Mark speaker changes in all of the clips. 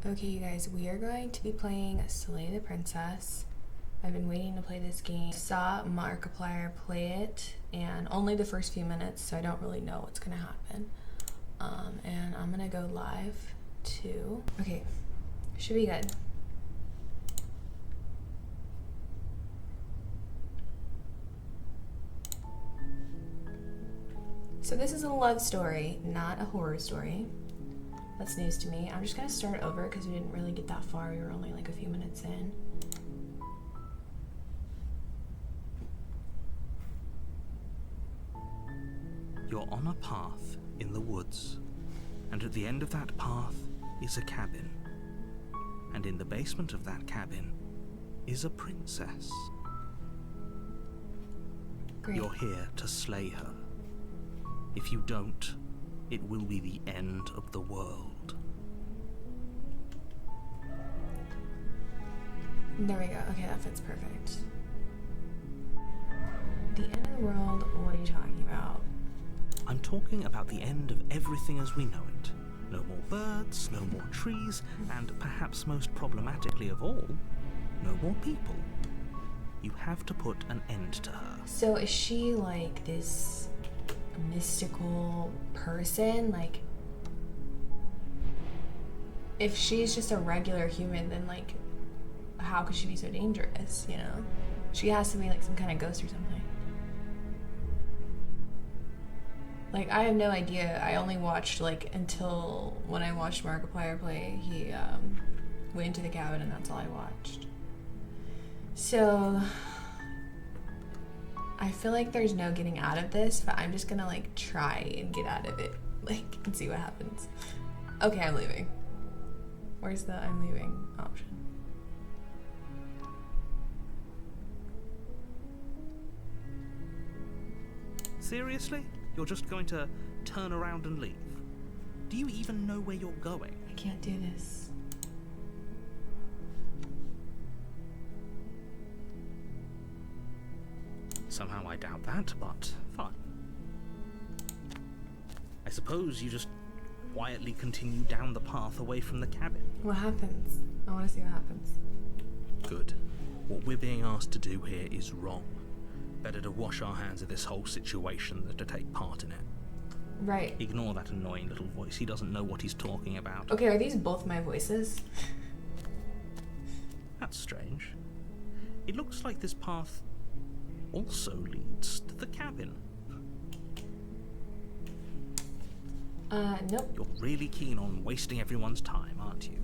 Speaker 1: Okay, you guys, we are going to be playing Slay the Princess. I've been waiting to play this game. Saw Markiplier play it, and only the first few minutes, so I don't really know what's gonna happen. And I'm gonna go live too. Okay, should be good. So this is a love story, not a horror story. That's news to me. I'm just gonna start over because we didn't really get that far. We were only like a few minutes in.
Speaker 2: You're on a path in the woods, and at the end of that path is a cabin. And in the basement of that cabin is a princess.
Speaker 1: Great.
Speaker 2: You're here to slay her. If you don't, it will be the end of the world.
Speaker 1: There we go. Okay, that fits perfect. The end of the world, what are you talking about?
Speaker 2: I'm talking about the end of everything as we know it. No more birds, no more trees, and perhaps most problematically of all, no more people. You have to put an end to her.
Speaker 1: So is she like this mystical person? Like, if she's just a regular human, then like, how could she be so dangerous, you know? She has to be like some kind of ghost or something. Like, I have no idea. I only watched like until when I watched Markiplier play, he went into the cabin and that's all I watched. So I feel like there's no getting out of this, but I'm just gonna like try and get out of it, like, and see what happens. Okay, I'm leaving. Where's the I'm leaving option?
Speaker 2: Seriously? You're just going to turn around and leave? Do you even know where you're going?
Speaker 1: I can't do this.
Speaker 2: Somehow I doubt that, but fine. I suppose you just quietly continue down the path away from the cabin.
Speaker 1: What happens? I want to see what happens.
Speaker 2: Good. What we're being asked to do here is wrong. Better to wash our hands of this whole situation than to take part in it.
Speaker 1: Right.
Speaker 2: Ignore that annoying little voice. He doesn't know what he's talking about.
Speaker 1: Okay, are these both my voices?
Speaker 2: That's strange. It looks like this path also leads to the cabin.
Speaker 1: Nope.
Speaker 2: You're really keen on wasting everyone's time, aren't you?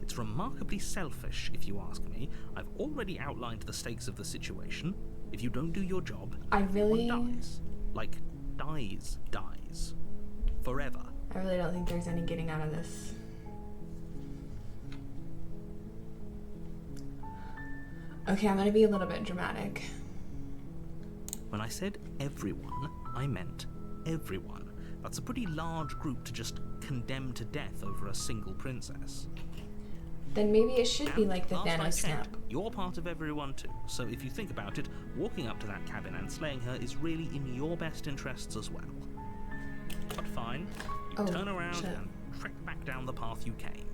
Speaker 2: It's remarkably selfish, if you ask me. I've already outlined the stakes of the situation. If you don't do your job, everyone dies. Like, dies. Forever.
Speaker 1: I really don't think there's any getting out of this. Okay, I'm gonna be a little bit dramatic.
Speaker 2: When I said everyone, I meant everyone. That's a pretty large group to just condemn to death over a single princess.
Speaker 1: Then maybe it should be like the Thanos snap.
Speaker 2: You're part of everyone too, so if you think about it, walking up to that cabin and slaying her is really in your best interests as well. But fine, you turn around and trek back down the path you came.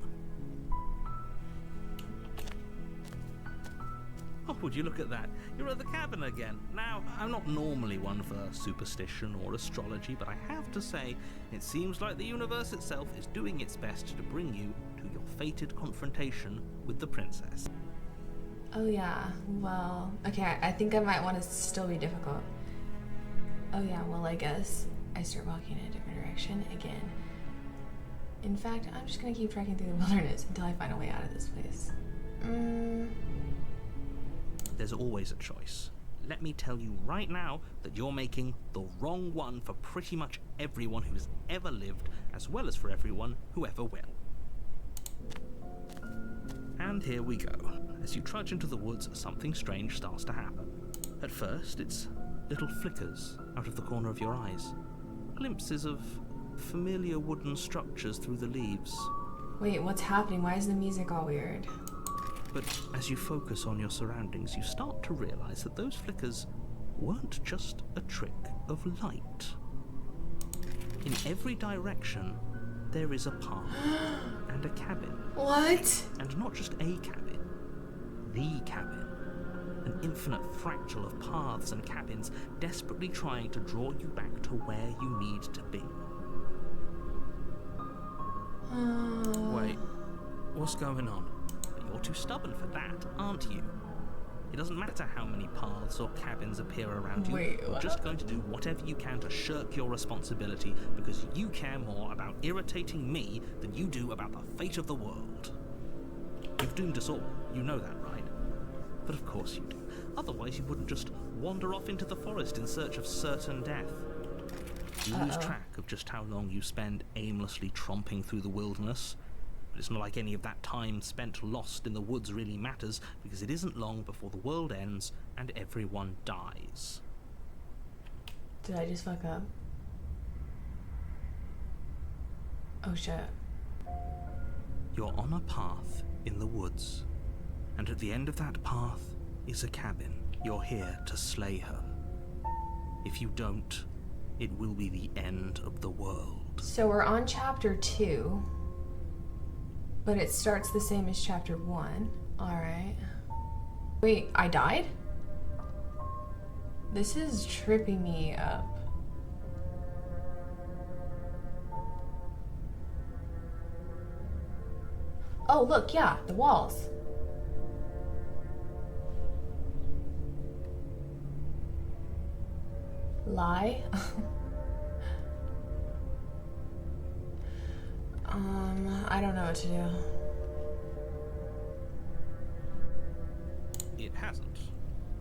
Speaker 2: Oh, would you look at that? You're at the cabin again. Now, I'm not normally one for superstition or astrology, but I have to say, it seems like the universe itself is doing its best to bring you to your fated confrontation with the princess.
Speaker 1: Oh yeah, well, okay, I think I might want to still be difficult. Oh yeah, well, I guess I start walking in a different direction again. In fact, I'm just gonna keep trekking through the wilderness until I find a way out of this place.
Speaker 2: There's always a choice. Let me tell you right now that you're making the wrong one for pretty much everyone who's ever lived, as well as for everyone who ever will. And here we go. As you trudge into the woods, something strange starts to happen. At first, it's little flickers out of the corner of your eyes. Glimpses of familiar wooden structures through the leaves.
Speaker 1: Wait, what's happening? Why is the music all weird?
Speaker 2: But as you focus on your surroundings, you start to realize that those flickers weren't just a trick of light. In every direction, there is a path and a cabin.
Speaker 1: What?
Speaker 2: And not just a cabin, the cabin. An infinite fractal of paths and cabins desperately trying to draw you back to where you need to be. Wait, what's going on? You're too stubborn for that, aren't you? It doesn't matter how many paths or cabins appear around you.
Speaker 1: Wait,
Speaker 2: You're just going to do whatever you can to shirk your responsibility because you care more about irritating me than you do about the fate of the world. You've doomed us all. You know that, right? But of course you do. Otherwise you wouldn't just wander off into the forest in search of certain death. You lose track of just how long you spend aimlessly tromping through the wilderness. But it's not like any of that time spent lost in the woods really matters, because it isn't long before the world ends and everyone dies.
Speaker 1: Did I just fuck up? Oh shit.
Speaker 2: You're on a path in the woods, and at the end of that path is a cabin. You're here to slay her. If you don't, it will be the end of the world.
Speaker 1: So we're on chapter 2, but it starts the same as chapter 1. Alright. Wait, I died? This is tripping me up. Oh, look, yeah, the walls. Lie? I don't know what to do.
Speaker 2: It hasn't.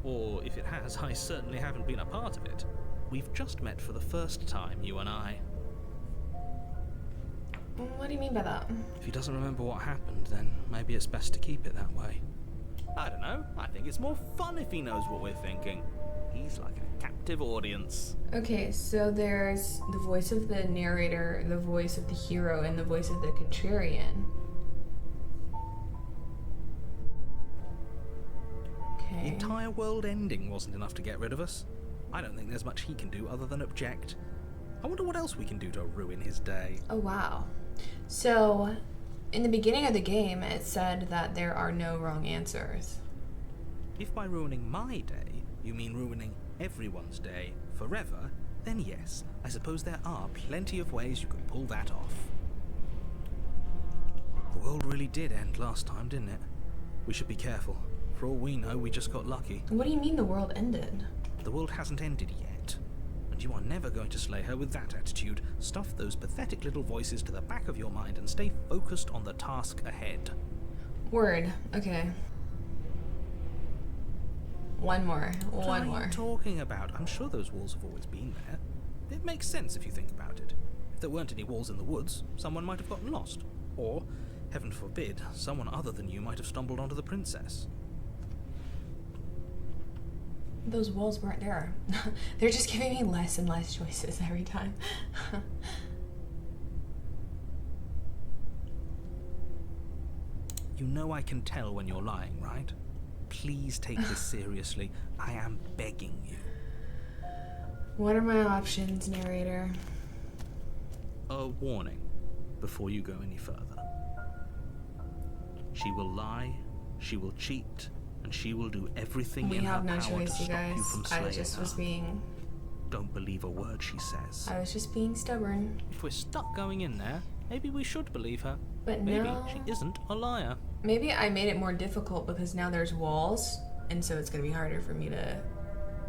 Speaker 2: Or if it has, I certainly haven't been a part of it. We've just met for the first time, you and I.
Speaker 1: What do you mean by that?
Speaker 2: If he doesn't remember what happened, then maybe it's best to keep it that way. I don't know. I think it's more fun if he knows what we're thinking. He's like a captive audience.
Speaker 1: Okay, so there's the voice of the narrator, the voice of the hero, and the voice of the contrarian.
Speaker 2: The
Speaker 1: Okay.
Speaker 2: entire world ending wasn't enough to get rid of us. I don't think there's much he can do other than object. I wonder what else we can do to ruin his day.
Speaker 1: Oh, wow. So, in the beginning of the game, it said that there are no wrong answers.
Speaker 2: If by ruining my day, you mean ruining everyone's day forever, then yes, I suppose there are plenty of ways you could pull that off. The world really did end last time, didn't it? We should be careful. For all we know, we just got lucky.
Speaker 1: What do you mean the world ended?
Speaker 2: The world hasn't ended yet, and you are never going to slay her with that attitude. Stuff those pathetic little voices to the back of your mind and stay focused on the task ahead.
Speaker 1: Word. Okay. One more.
Speaker 2: What
Speaker 1: One
Speaker 2: are
Speaker 1: more.
Speaker 2: you talking about? I'm sure those walls have always been there. It makes sense if you think about it. If there weren't any walls in the woods, someone might have gotten lost. Or, heaven forbid, someone other than you might have stumbled onto the princess.
Speaker 1: Those walls weren't there. They're just giving me less and less choices every time.
Speaker 2: You know I can tell when you're lying, right? Please take this seriously. I am begging you.
Speaker 1: What are my options, narrator?
Speaker 2: A warning before you go any further. She will lie, she will cheat, and she will do everything
Speaker 1: We
Speaker 2: in her
Speaker 1: have no
Speaker 2: power to
Speaker 1: choice, you
Speaker 2: stop you
Speaker 1: guys.
Speaker 2: from
Speaker 1: I
Speaker 2: slaying
Speaker 1: just was
Speaker 2: her.
Speaker 1: being...
Speaker 2: Don't believe a word she says.
Speaker 1: I was just being stubborn.
Speaker 2: If we're stuck going in there, maybe we should believe her.
Speaker 1: But
Speaker 2: Maybe
Speaker 1: no.
Speaker 2: she isn't a liar.
Speaker 1: Maybe I made it more difficult because now there's walls, and so it's gonna be harder for me to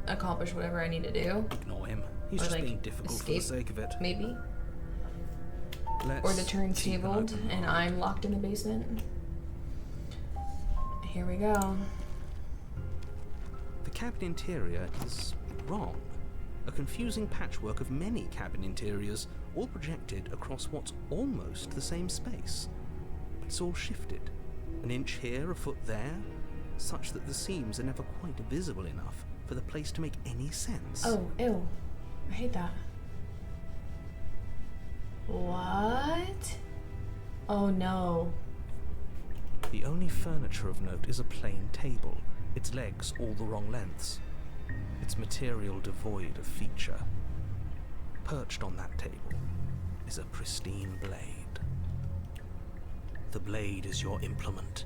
Speaker 1: accomplish whatever I need to do.
Speaker 2: Ignore him. He's
Speaker 1: Or,
Speaker 2: just
Speaker 1: like,
Speaker 2: being difficult
Speaker 1: escape,
Speaker 2: for the sake of it.
Speaker 1: Maybe.
Speaker 2: Let's
Speaker 1: Or the turn's
Speaker 2: keep an
Speaker 1: tabled
Speaker 2: open
Speaker 1: and
Speaker 2: mind.
Speaker 1: I'm locked in the basement. Here we go.
Speaker 2: The cabin interior is wrong. A confusing patchwork of many cabin interiors, all projected across what's almost the same space. But it's all shifted. An inch here, a foot there, such that the seams are never quite visible enough for the place to make any sense.
Speaker 1: Oh, ew. I hate that. What? Oh no.
Speaker 2: The only furniture of note is a plain table, its legs all the wrong lengths, its material devoid of feature. Perched on that table is a pristine blade. The blade is your implement.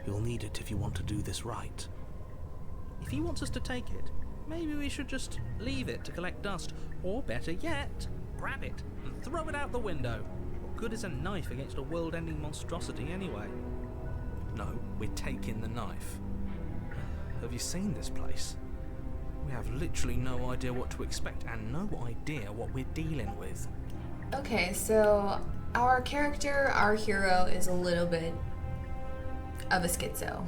Speaker 2: You'll need it if you want to do this right. If he wants us to take it, maybe we should just leave it to collect dust. Or better yet, grab it and throw it out the window. What good is a knife against a world-ending monstrosity anyway? No, we're taking the knife. Have you seen this place? We have literally no idea what to expect and no idea what we're dealing with.
Speaker 1: Okay, so our character, our hero, is a little bit of a schizo.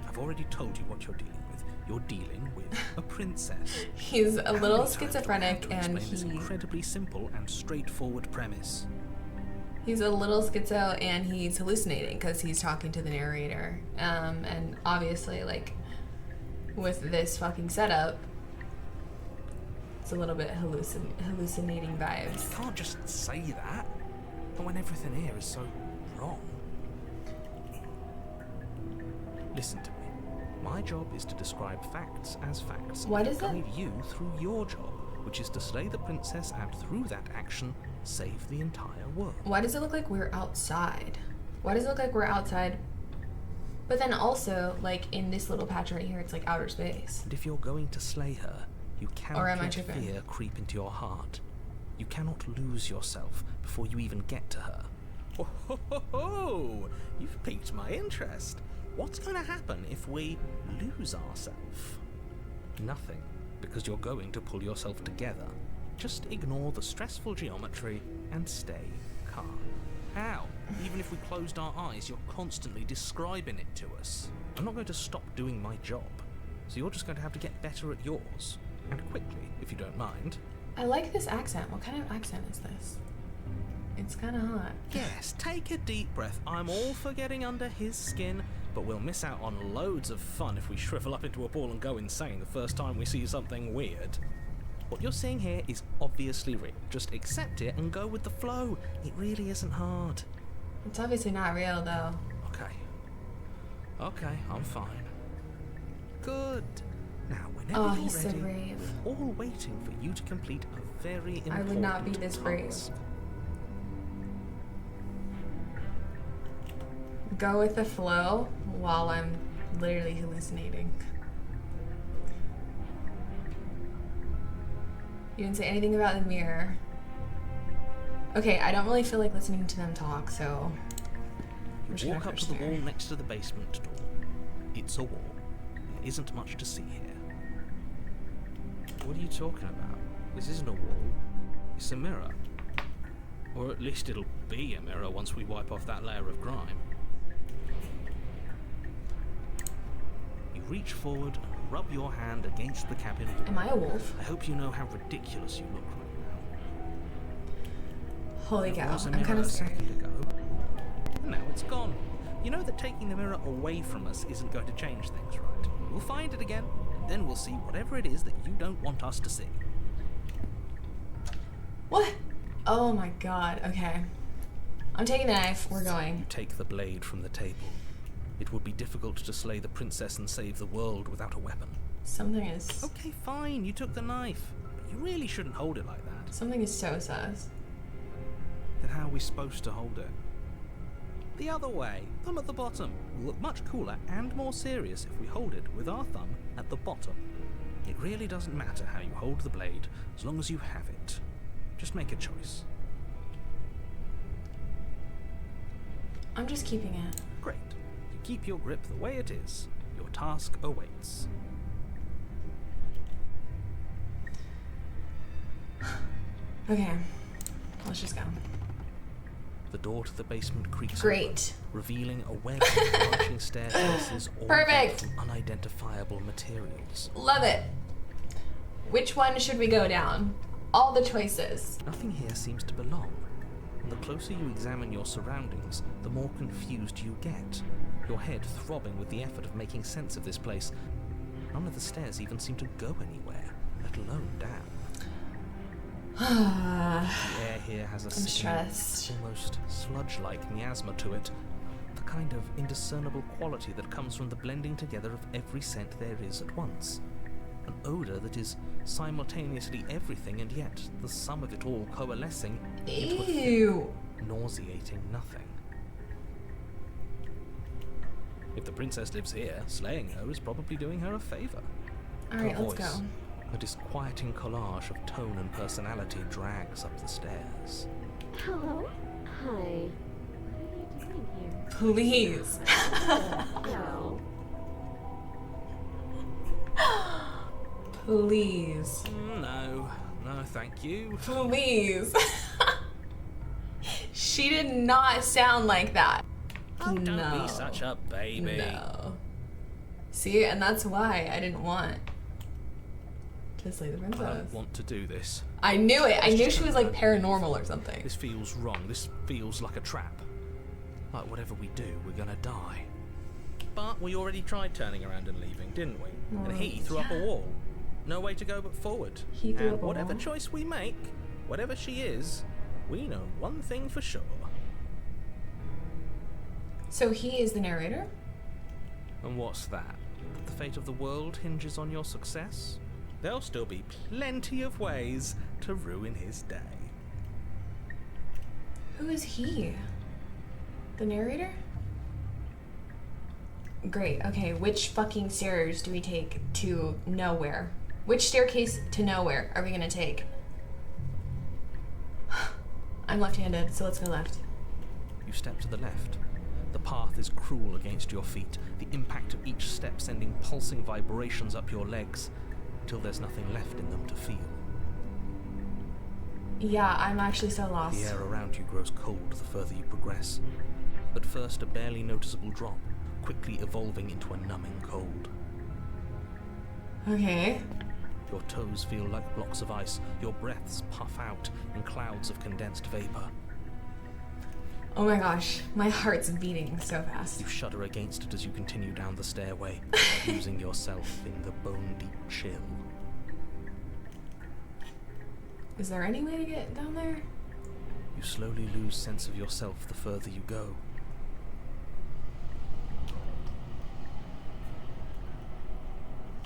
Speaker 2: I've already told you what you're dealing with. You're dealing with a princess.
Speaker 1: He's a little schizophrenic and
Speaker 2: this incredibly simple and straightforward premise.
Speaker 1: He's a little schizo and he's hallucinating because he's talking to the narrator. And obviously, like, with this fucking setup, it's a little bit hallucinating vibes.
Speaker 2: You can't just say that. But when everything here is so wrong. Listen to me. My job is to describe facts as facts.
Speaker 1: What is it?
Speaker 2: Guide you through your job, which is to slay the princess and through that action, save the entire world.
Speaker 1: Why does it look like we're outside? Why does it look like we're outside? But then also, like, in this little patch right here, it's like outer space.
Speaker 2: And if you're going to slay her, you cannot let fear creep into your heart. You cannot lose yourself before you even get to her. Oh, ho, ho, ho. You've piqued my interest. What's going to happen if we lose ourselves? Nothing, because you're going to pull yourself together. Just ignore the stressful geometry and stay calm. How? Even if we closed our eyes, you're constantly describing it to us. I'm not going to stop doing my job, so you're just going to have to get better at yours. And quickly, if you don't mind.
Speaker 1: I like this accent. What kind of accent is this? It's kind of hot.
Speaker 2: Yes, take a deep breath. I'm all for getting under his skin, but we'll miss out on loads of fun if we shrivel up into a ball and go insane the first time we see something weird. What you're seeing here is obviously real. Just accept it and go with the flow. It really isn't hard.
Speaker 1: It's obviously not real, though.
Speaker 2: Okay, I'm fine. Good. Now, whenever you're
Speaker 1: he's
Speaker 2: ready,
Speaker 1: so brave.
Speaker 2: we're all waiting for you to complete a very important
Speaker 1: I would not be this brave.
Speaker 2: task.
Speaker 1: Go with the flow while I'm literally hallucinating. You didn't say anything about the mirror. Okay, I don't really feel like listening to them talk, so...
Speaker 2: You walk up to the wall next to the basement door. It's a wall. There isn't much to see here. What are you talking about? This isn't a wall. It's a mirror. Or at least it'll be a mirror once we wipe off that layer of grime. You reach forward and rub your hand against the cabin wall.
Speaker 1: Am I a wolf?
Speaker 2: I hope you know how ridiculous you look right now.
Speaker 1: Holy cow,
Speaker 2: Was a
Speaker 1: I'm
Speaker 2: mirror
Speaker 1: kind of
Speaker 2: a
Speaker 1: scared.
Speaker 2: second ago. And now it's gone. You know that taking the mirror away from us isn't going to change things, right? We'll find it again, and then we'll see whatever it is that you don't want us to see.
Speaker 1: What? Oh my god, okay. I'm taking the knife, we're going.
Speaker 2: You take the blade from the table. It would be difficult to slay the princess and save the world without a weapon.
Speaker 1: Something is...
Speaker 2: Okay, fine, you took the knife. But you really shouldn't hold it like that.
Speaker 1: Something is so sus.
Speaker 2: Then how are we supposed to hold it? The other way, thumb at the bottom. Will look much cooler and more serious if we hold it with our thumb at the bottom. It really doesn't matter how you hold the blade, as long as you have it. Just make a choice.
Speaker 1: I'm just keeping it.
Speaker 2: Great. You keep your grip the way it is. Your task awaits.
Speaker 1: Okay, let's just go.
Speaker 2: The door to the basement creaks
Speaker 1: Great.
Speaker 2: open, revealing a web of branching staircases all
Speaker 1: Perfect.
Speaker 2: built from unidentifiable materials.
Speaker 1: Love it. Which one should we go down? All the choices.
Speaker 2: Nothing here seems to belong. And the closer you examine your surroundings, the more confused you get. Your head throbbing with the effort of making sense of this place. None of the stairs even seem to go anywhere, let alone down. The air here has a
Speaker 1: stressed.
Speaker 2: almost sludge-like miasma to it. The kind of indiscernible quality that comes from the blending together of every scent there is at once. An odour that is simultaneously everything and yet the sum of it all coalescing into a
Speaker 1: Ew.
Speaker 2: nauseating nothing. If the princess lives here, slaying her is probably doing her a favor.
Speaker 1: Alright,
Speaker 2: Her
Speaker 1: let's go.
Speaker 2: voice, a disquieting collage of tone and personality, drags up the stairs.
Speaker 3: Hello? Hi. What are you doing here?
Speaker 1: Please.
Speaker 3: No.
Speaker 1: Please.
Speaker 2: No, thank you.
Speaker 1: Please. She did not sound like that.
Speaker 2: Oh, don't
Speaker 1: No.
Speaker 2: be such a baby.
Speaker 1: No. See, and that's why I didn't want to slay the
Speaker 2: I
Speaker 1: princess.
Speaker 2: don't want to do this.
Speaker 1: I knew it. I knew she was like paranormal or something.
Speaker 2: This feels wrong. This feels like a trap. Like whatever we do, we're gonna die. But we already tried turning around and leaving, didn't we? And he threw up a wall. No way to go but forward.
Speaker 1: He threw
Speaker 2: and
Speaker 1: up a
Speaker 2: whatever
Speaker 1: wall?
Speaker 2: choice we make, whatever she is, we know one thing for sure.
Speaker 1: So he is the narrator?
Speaker 2: And what's that? The fate of the world hinges on your success? There'll still be plenty of ways to ruin his day.
Speaker 1: Who is he? The narrator? Great. Okay, which fucking stairs do we take to nowhere? Which staircase to nowhere are we gonna take? I'm left-handed, so let's go left.
Speaker 2: You step to the left. The path is cruel against your feet, the impact of each step sending pulsing vibrations up your legs, until there's nothing left in them to feel.
Speaker 1: Yeah, I'm actually so lost.
Speaker 2: The air around you grows cold the further you progress. At first a barely noticeable drop, quickly evolving into a numbing cold.
Speaker 1: Okay.
Speaker 2: Your toes feel like blocks of ice, your breaths puff out in clouds of condensed vapor.
Speaker 1: Oh my gosh, my heart's beating so fast.
Speaker 2: You shudder against it as you continue down the stairway, losing yourself in the bone-deep chill.
Speaker 1: Is there any way to get down there?
Speaker 2: You slowly lose sense of yourself the further you go.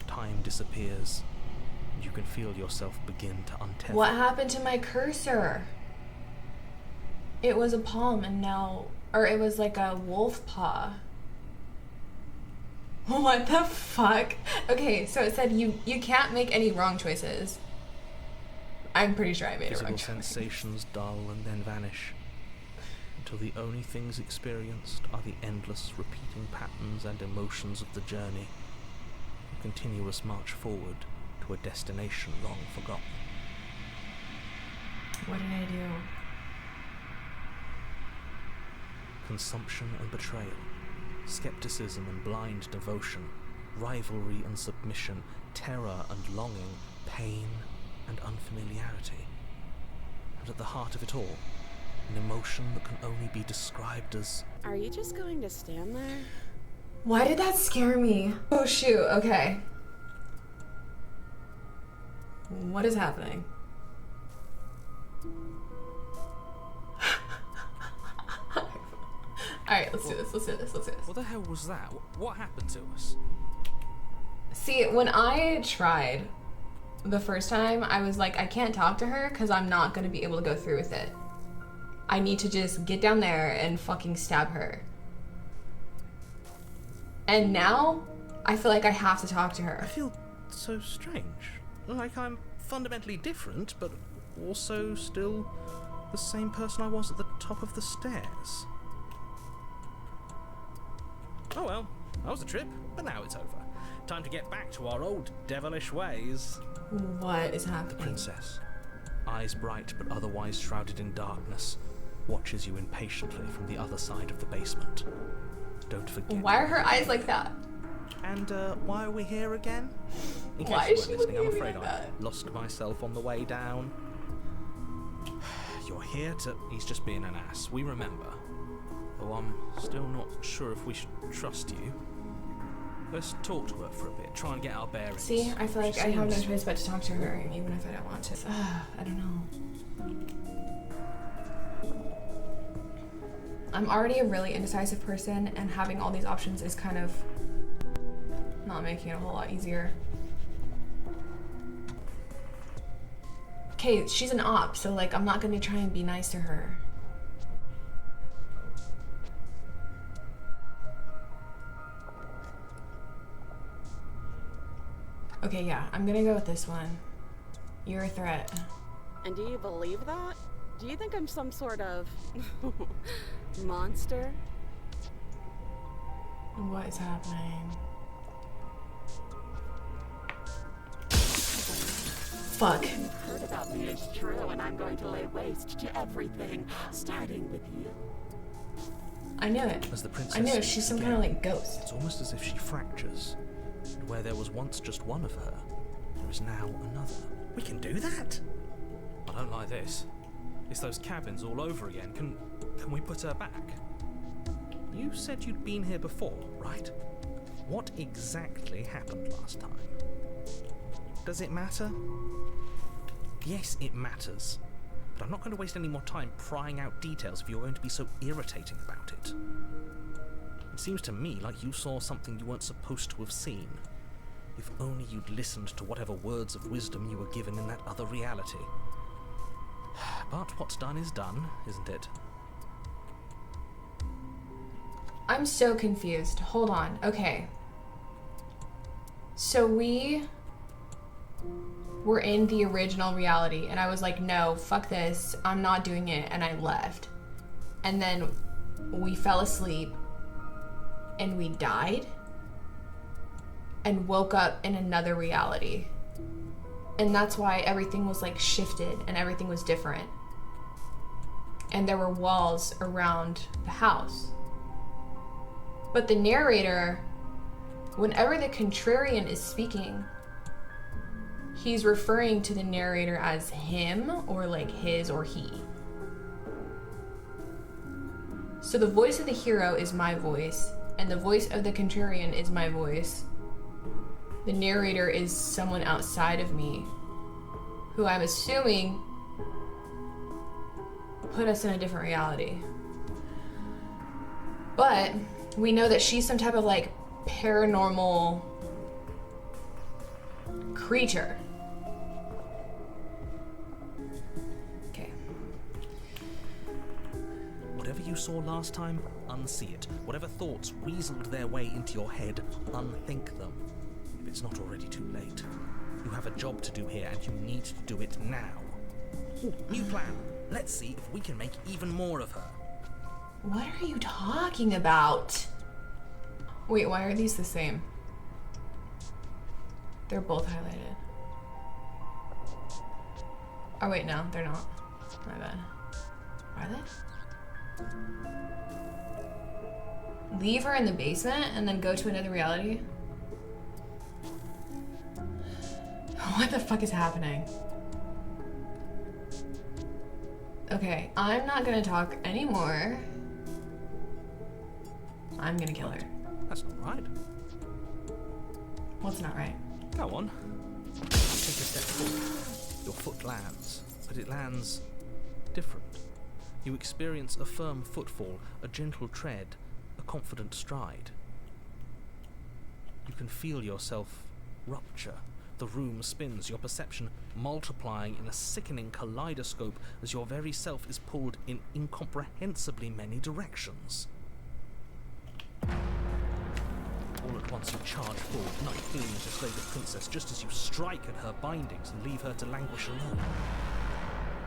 Speaker 2: Time disappears, and you can feel yourself begin to untether.
Speaker 1: What happened to my cursor? It was a palm and now, or it was like a wolf paw. What the fuck? Okay, so it said you can't make any wrong choices. I'm pretty sure I made a
Speaker 2: Physical
Speaker 1: wrong choice.
Speaker 2: sensations dull and then vanish, until the only things experienced are the endless repeating patterns and emotions of the journey, a continuous march forward to a destination long forgotten.
Speaker 1: What did I do?
Speaker 2: Consumption and betrayal, skepticism and blind devotion, rivalry and submission, terror and longing, pain and unfamiliarity. And at the heart of it all, an emotion that can only be described as...
Speaker 3: Are you just going to stand there?
Speaker 1: Why did that scare me? Oh shoot, okay. What is happening? Alright, let's do this.
Speaker 2: What the hell was that? What happened to us?
Speaker 1: See, when I tried the first time, I was like, I can't talk to her because I'm not going to be able to go through with it. I need to just get down there and fucking stab her. And now, I feel like I have to talk to her.
Speaker 2: I feel so strange. Like I'm fundamentally different, but also still the same person I was at the top of the stairs. Oh well, that was a trip, but now it's over. Time to get back to our old devilish ways.
Speaker 1: What is
Speaker 2: The
Speaker 1: happening?
Speaker 2: princess, eyes bright but otherwise shrouded in darkness, watches you impatiently from the other side of the basement. Don't forget.
Speaker 1: Why are her eyes like that?
Speaker 2: And why are we here again? In case
Speaker 1: Why
Speaker 2: you
Speaker 1: is
Speaker 2: weren't
Speaker 1: she
Speaker 2: listening, I'm
Speaker 1: looking at me
Speaker 2: afraid
Speaker 1: like
Speaker 2: I
Speaker 1: that?
Speaker 2: lost myself on the way down. You're here to... He's just being an ass, we remember. Though I'm still not sure if we should trust you. Let's talk to her for a bit, try and get our bearings.
Speaker 1: See, I feel like
Speaker 2: She
Speaker 1: I have no
Speaker 2: seems-
Speaker 1: choice but to talk to her, even if I don't want to. I don't know. I'm already a really indecisive person, and having all these options is kind of not making it a whole lot easier. Okay, she's an op, so like I'm not gonna try and be nice to her. Okay, yeah, I'm gonna go with this one. You're a threat.
Speaker 3: And do you believe that? Do you think I'm some sort of monster?
Speaker 1: What is happening? Fuck.
Speaker 4: You've heard about me is true, and I'm going to lay waste to everything, starting with you.
Speaker 1: I knew it.
Speaker 2: As the princess
Speaker 1: I knew it.
Speaker 2: speaks
Speaker 1: She's some
Speaker 2: again,
Speaker 1: kind of like ghost.
Speaker 2: It's almost as if she fractures. And where there was once just one of her, there is now another. We can do that?
Speaker 5: I don't like this. It's those cabins all over again. Can we put her back?
Speaker 2: You said you'd been here before, right? What exactly happened last time? Does it matter? Yes, it matters. But I'm not going to waste any more time prying out details if you're going to be so irritating about it. It seems to me like you saw something you weren't supposed to have seen. If only you'd listened to whatever words of wisdom you were given in that other reality. But what's done is done, isn't it?
Speaker 1: I'm so confused. Hold on. Okay. So we were in the original reality, and I was like, no, fuck this. I'm not doing it. And I left. And then we fell asleep, and we died, and woke up in another reality. And that's why everything was like shifted and everything was different. And there were walls around the house. But the narrator, whenever the contrarian is speaking, he's referring to the narrator as him or like his or he. So the voice of the hero is my voice, and the voice of the contrarian is my voice. The narrator is someone outside of me, who I'm assuming put us in a different reality. But we know that she's some type of like paranormal creature. Okay.
Speaker 2: Whatever you saw last time, unsee it. Whatever thoughts weaseled their way into your head, unthink them. If it's not already too late. You have a job to do here, and you need to do it now. Ooh, new plan. Let's see if we can make even more of her.
Speaker 1: What are you talking about? Wait, why are these the same? They're both highlighted. Oh wait, no, they're not. My bad. Are they? Leave her in the basement and then go to another reality? What the fuck is happening? Okay, I'm not gonna talk anymore. I'm gonna kill her.
Speaker 2: That's not right.
Speaker 1: What's not right?
Speaker 2: Go on. Take a step forward. Your foot lands, but it lands different. You experience a firm footfall, a gentle tread, a confident stride. You can feel yourself rupture. The room spins, your perception multiplying in a sickening kaleidoscope as your very self is pulled in incomprehensibly many directions. All at once you charge forward, knife feeling to slay the princess just as you strike at her bindings and leave her to languish alone.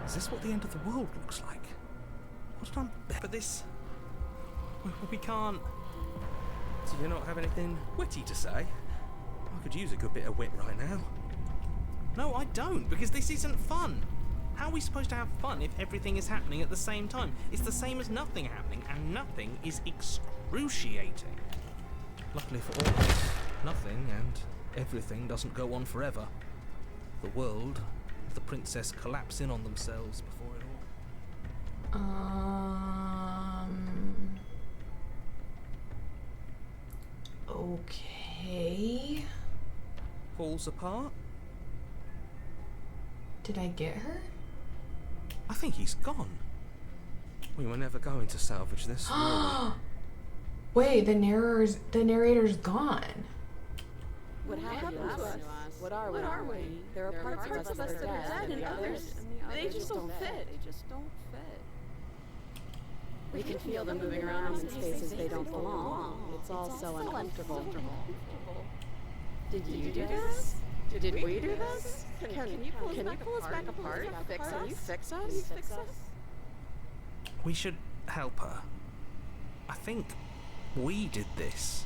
Speaker 2: Is this what the end of the world looks like? What did I bet for this?
Speaker 5: We can't. Do you not have anything witty to say? I could use a good bit of wit right now. No, I don't, because this isn't fun. How are we supposed to have fun if everything is happening at the same time? It's the same as nothing happening, and nothing is excruciating.
Speaker 2: Luckily for all of us, nothing and everything doesn't go on forever. The world and the princess collapse in on themselves before it all.
Speaker 1: Okay.
Speaker 5: Falls apart?
Speaker 1: Did I get her?
Speaker 5: I think he's gone. We were never going to salvage this, were
Speaker 1: Wait, the narrator's gone.
Speaker 3: What happened to us? What are we? There are parts of us that are dead, and others, they just don't fit. We can feel them moving around in spaces they don't belong. It's all so uncomfortable. Did you do this? Did we do this? Can you pull us back apart? Fix us?
Speaker 5: We should help her. I think we did this.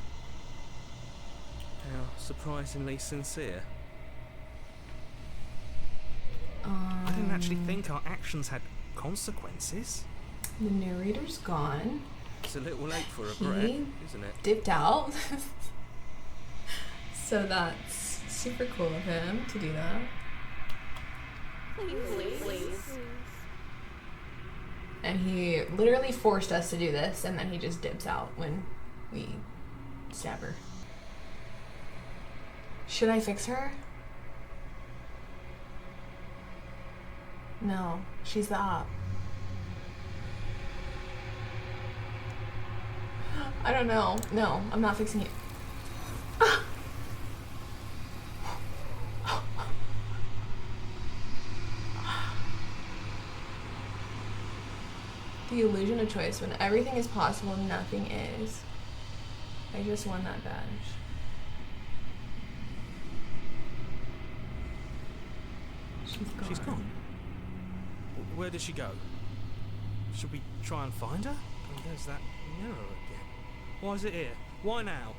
Speaker 5: How surprisingly sincere. I didn't actually think our actions had consequences.
Speaker 1: The narrator's gone.
Speaker 5: It's a little late for a break, isn't it?
Speaker 1: Dipped out. So that's super cool of him to do that.
Speaker 3: Please.
Speaker 1: And he literally forced us to do this, and then he just dips out when we stab her. Should I fix her? No, she's the op. I don't know. No, I'm not fixing you. The illusion of choice. When everything is possible, nothing is. I just won that badge.
Speaker 5: She's gone. Where did she go? Should we try and find her? Oh, there's that mirror again. Why is it here? Why now?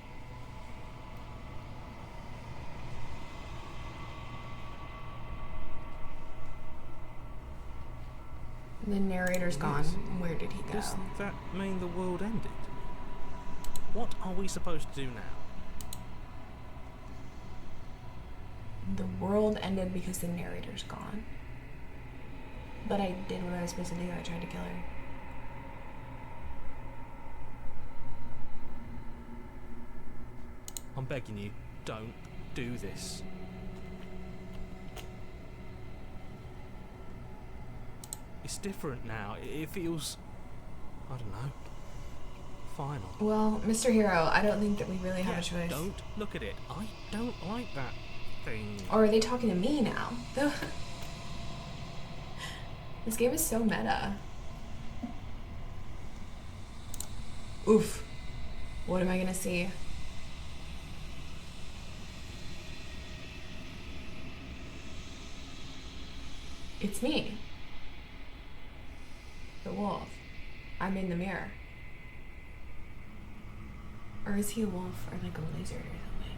Speaker 1: The narrator's gone. Where did he go?
Speaker 5: Does that mean the world ended? What are we supposed to do now?
Speaker 1: The world ended because the narrator's gone. But I did what I was supposed to do. I tried to kill her.
Speaker 5: I'm begging you, don't do this. It's different now. It feels, I don't know, final.
Speaker 1: Well, Mr. Hero, I don't think that we really have a choice.
Speaker 5: Don't look at it. I don't like that thing.
Speaker 1: Or are they talking to me now? This game is so meta. Oof. What am I gonna see? It's me. The wolf. I'm in the mirror. Or is he a wolf or like a lizard or something?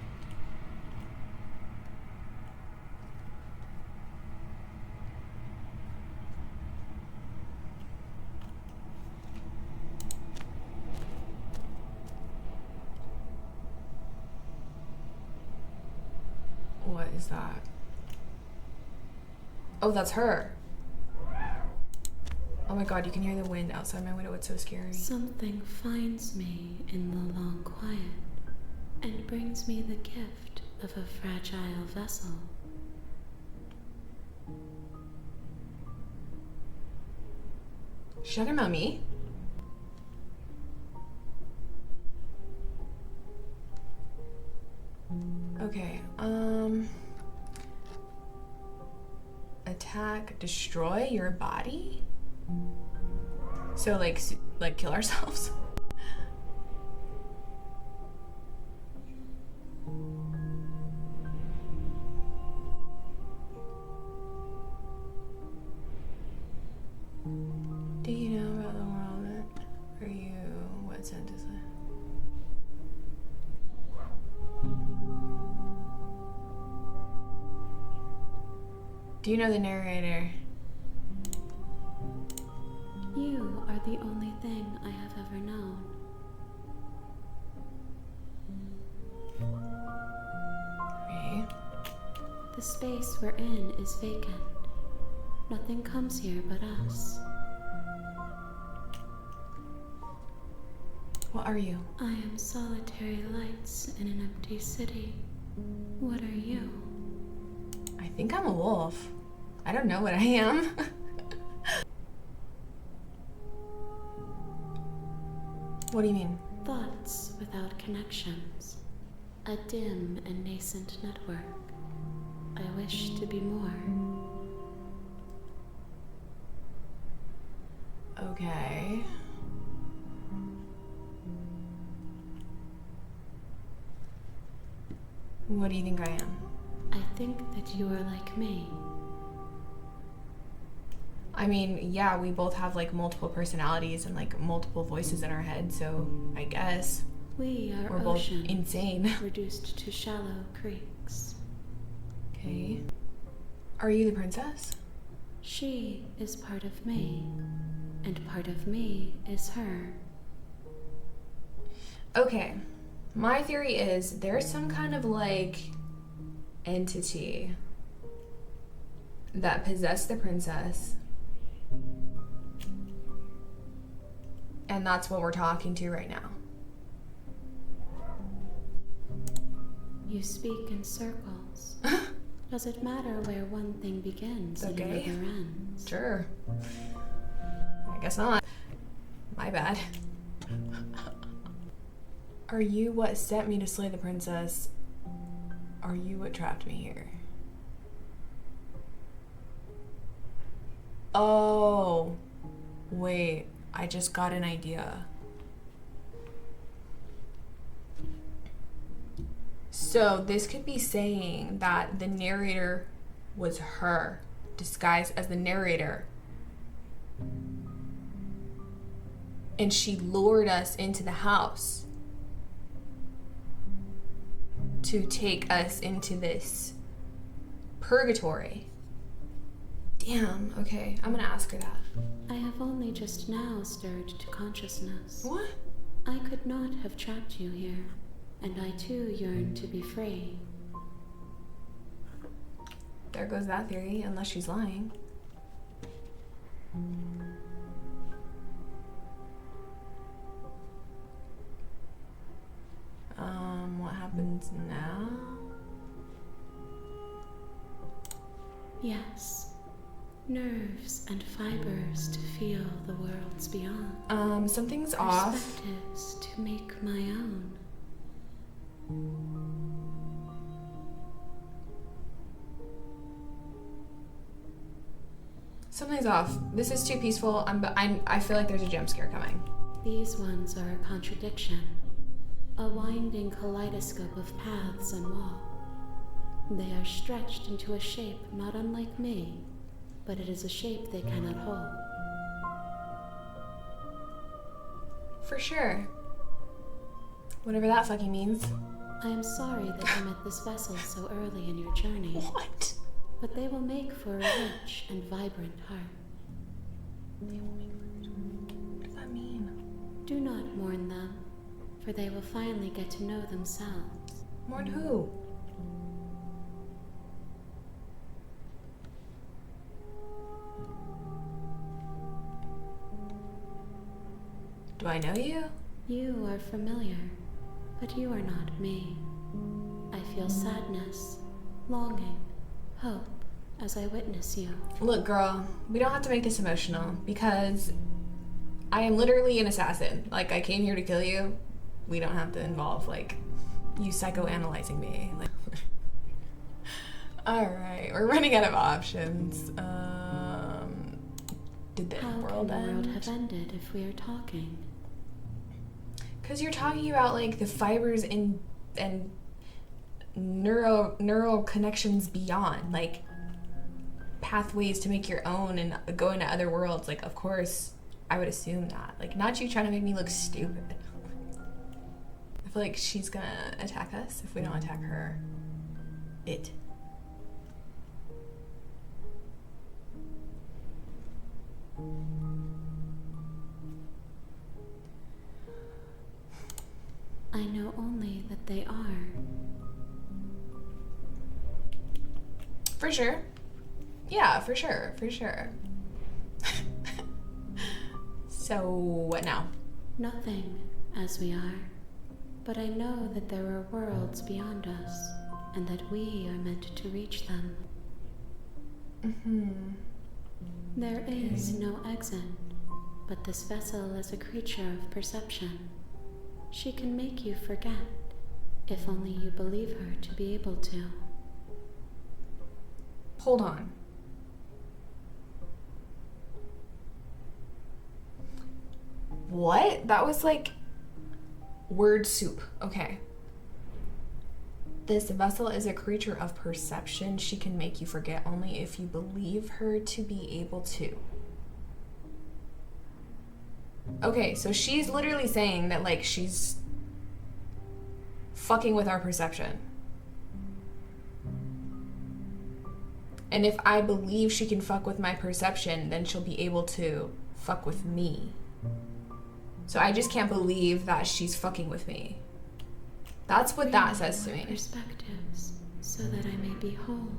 Speaker 1: What is that? Oh, that's her. Oh my god, you can hear the wind outside my window. It's so scary.
Speaker 6: Something finds me in the long quiet and brings me the gift of a fragile vessel.
Speaker 1: She's talking about me? Okay, attack, destroy your body? So like kill ourselves? Do you know about the world? Are you what sentence is that? Do you know the narrator?
Speaker 6: You are the only thing I have ever known.
Speaker 1: Me?
Speaker 6: The space we're in is vacant. Nothing comes here but us.
Speaker 1: What are you?
Speaker 6: I am solitary lights in an empty city. What are you?
Speaker 1: I think I'm a wolf. I don't know what I am. What do you mean?
Speaker 6: Thoughts without connections. A dim and nascent network. I wish to be more.
Speaker 1: Okay. What do you think I am?
Speaker 6: I think that you are like me.
Speaker 1: I mean, yeah, we both have like multiple personalities and like multiple voices in our head, so I guess
Speaker 6: We are
Speaker 1: we're both
Speaker 6: oceans,
Speaker 1: insane.
Speaker 6: reduced to shallow creeks.
Speaker 1: Okay. Are you the princess?
Speaker 6: She is part of me, and part of me is her.
Speaker 1: Okay. My theory is there's some kind of like entity that possessed the princess. And that's what we're talking to right now.
Speaker 6: You speak in circles. Does it matter where one thing begins and
Speaker 1: Okay.
Speaker 6: another ends?
Speaker 1: Sure. I guess not. My bad. Are you what sent me to slay the princess? Are you what trapped me here? Oh. Wait, I just got an idea. So this could be saying that the narrator was her, disguised as the narrator. And she lured us into the house to take us into this purgatory. Damn, okay, I'm gonna ask her that.
Speaker 6: I have only just now stirred to consciousness.
Speaker 1: What?
Speaker 6: I could not have trapped you here, and I too yearn to be free.
Speaker 1: There goes that theory, unless she's lying. What happens now?
Speaker 6: Yes, nerves and fibers to feel the worlds beyond.
Speaker 1: Something's off.
Speaker 6: Perspectives to make my own.
Speaker 1: Something's off. This is too peaceful. I feel like there's a jump scare coming.
Speaker 6: These ones are a contradiction, a winding kaleidoscope of paths and wall. They are stretched into a shape not unlike me, but it is a shape they cannot hold.
Speaker 1: For sure. Whatever that fucking means.
Speaker 6: I am sorry that you met this vessel so early in your journey,
Speaker 1: What?
Speaker 6: but they will make for a rich and vibrant heart.
Speaker 1: What does that mean?
Speaker 6: Do not mourn them, for they will finally get to know themselves.
Speaker 1: Mourn who? Do I know you?
Speaker 6: You are familiar, but you are not me. I feel sadness, longing, hope as I witness you.
Speaker 1: Look, girl, we don't have to make this emotional because I am literally an assassin. Like, I came here to kill you. We don't have to involve, like, you psychoanalyzing me. Like, alright, we're running out of options. Did the
Speaker 6: How
Speaker 1: world
Speaker 6: can the world
Speaker 1: end?
Speaker 6: have ended if we are talking?
Speaker 1: Because you're talking about, like, the fibers and neural connections beyond, like, pathways to make your own and go into other worlds. Like, of course, I would assume that. Like, not you trying to make me look stupid. I feel like she's gonna attack us if we don't attack her. It.
Speaker 6: I know only that they are.
Speaker 1: For sure. Yeah, for sure, for sure. So, what now?
Speaker 6: Nothing as we are. But I know that there are worlds beyond us, and that we are meant to reach them. There is no exit, but this vessel is a creature of perception. She can make you forget, if only you believe her to be able to.
Speaker 1: Hold on. What? That was like word soup. Okay. This vessel is a creature of perception. She can make you forget only if you believe her to be able to. Okay, so she's literally saying that, like, she's fucking with our perception. And if I believe she can fuck with my perception, then she'll be able to fuck with me. So I just can't believe that she's fucking with me. That's what that says to me.
Speaker 6: Perspectives, so that I may be whole,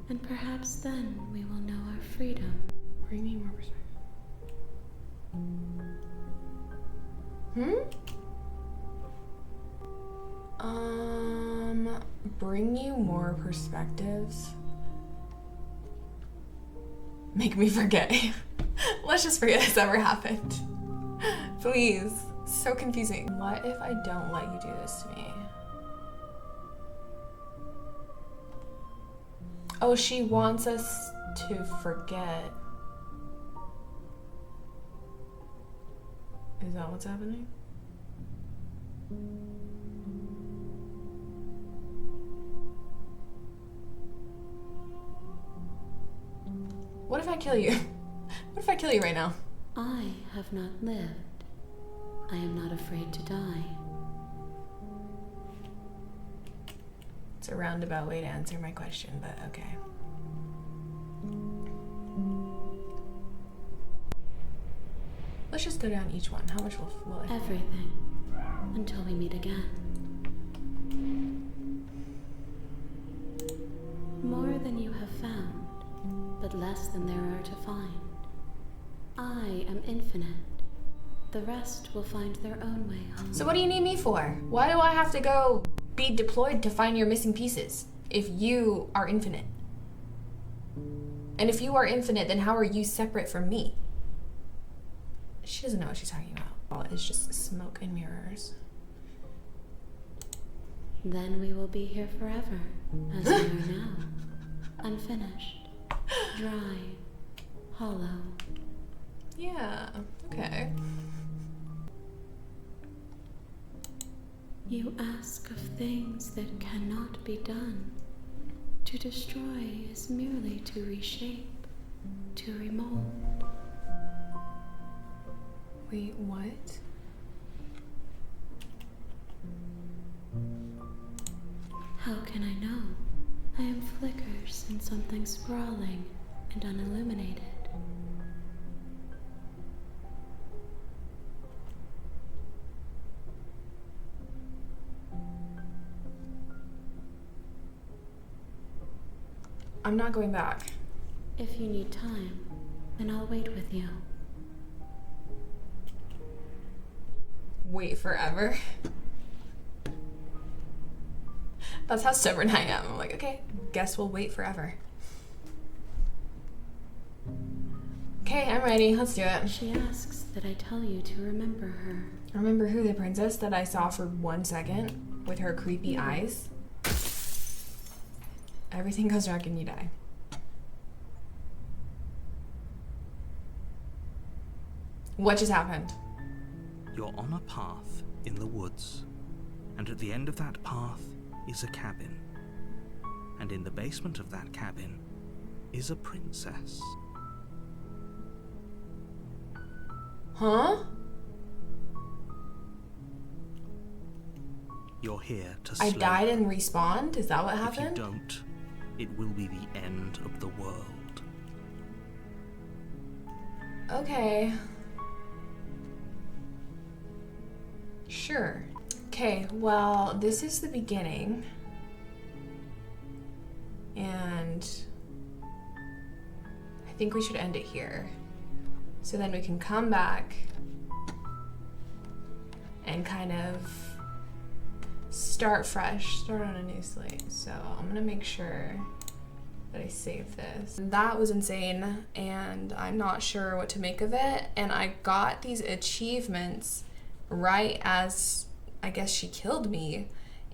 Speaker 6: and perhaps then we will know our freedom.
Speaker 1: Bring me more perspective. Bring you more perspectives. Make me forget. Let's just forget this ever happened. Please. So confusing. What if I don't let you do this to me? Oh, she wants us to forget. Is that what's happening? What if I kill you? What if I kill you right now?
Speaker 6: I have not lived. I am not afraid to die.
Speaker 1: It's a roundabout way to answer my question, but okay. Let's just go down each one. How much will it?
Speaker 6: Everything. Until we meet again. More than you have found, but less than there are to find. I am infinite. The rest will find their own way home.
Speaker 1: So what do you need me for? Why do I have to go be deployed to find your missing pieces if you are infinite? And if you are infinite, then how are you separate from me? She doesn't know what she's talking about. Well, it's just smoke and mirrors.
Speaker 6: Then we will be here forever, as we are now. Unfinished, dry, hollow.
Speaker 1: Yeah, okay.
Speaker 6: You ask of things that cannot be done. To destroy is merely to reshape, to remold.
Speaker 1: Wait, what?
Speaker 6: How can I know? I am flickers in something sprawling and unilluminated.
Speaker 1: I'm not going back.
Speaker 6: If you need time, then I'll wait with you.
Speaker 1: Wait forever? That's how stubborn I am. I'm like, okay, guess we'll wait forever. Okay, I'm ready. Let's do it.
Speaker 6: She asks that I tell you to remember her.
Speaker 1: Remember who? The princess that I saw for 1 second with her creepy eyes? Everything goes dark and you die. What just happened?
Speaker 2: You're on a path in the woods, and at the end of that path is a cabin. And in the basement of that cabin is a princess.
Speaker 1: Huh?
Speaker 2: You're here to slay.
Speaker 1: I died and respawned? Is that what
Speaker 2: If you
Speaker 1: happened?
Speaker 2: don't, it will be the end of the world.
Speaker 1: Okay. Sure. Okay, well, this is the beginning. And I think we should end it here. So then we can come back and kind of start fresh, start on a new slate. So I'm gonna make sure that I save this. That was insane, and I'm not sure what to make of it. And I got these achievements right as I guess she killed me,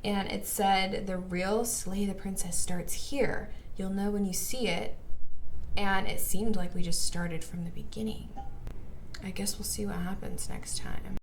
Speaker 1: and it said the real Slay the Princess starts here. You'll know when you see it, and it seemed like we just started from the beginning. I guess we'll see what happens next time.